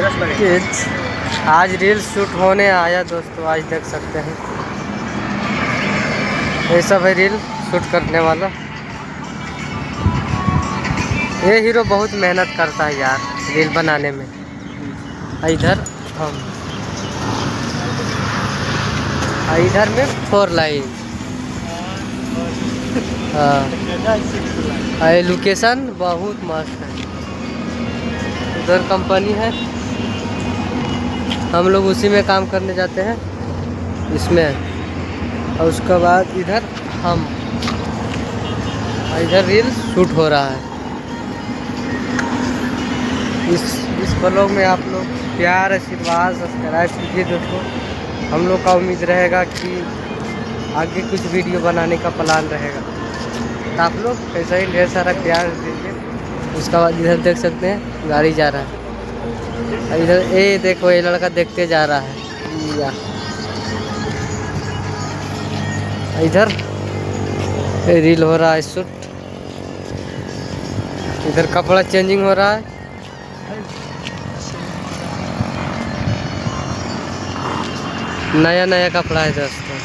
आज reel shoot होने आया दोस्तों, आज देख सकते हैं ये सब है रील शूट करने वाला। ये हीरो बहुत मेहनत करता है यार रील बनाने में। इधर हम इधर में 4 लाइन। हाँ लोकेशन बहुत मस्त है। उधर कंपनी है, हम लोग उसी में काम करने जाते हैं इसमें। और उसके बाद इधर हम इधर रील शूट हो रहा है। इस ब्लॉग में आप लोग प्यार आशीर्वाद सब्सक्राइब कीजिए दोस्तों। हम लोग का उम्मीद रहेगा कि आगे कुछ वीडियो बनाने का प्लान रहेगा, तो आप लोग ऐसा ही ढेर सारा प्यार दीजिए। उसके बाद इधर देख सकते हैं गाड़ी जा रहा है। इधर ये देखो ये लड़का देखते जा रहा है। इधर रील हो रहा है शूट। इधर कपड़ा चेंजिंग हो रहा है। नया नया कपड़ा है दोस्तों।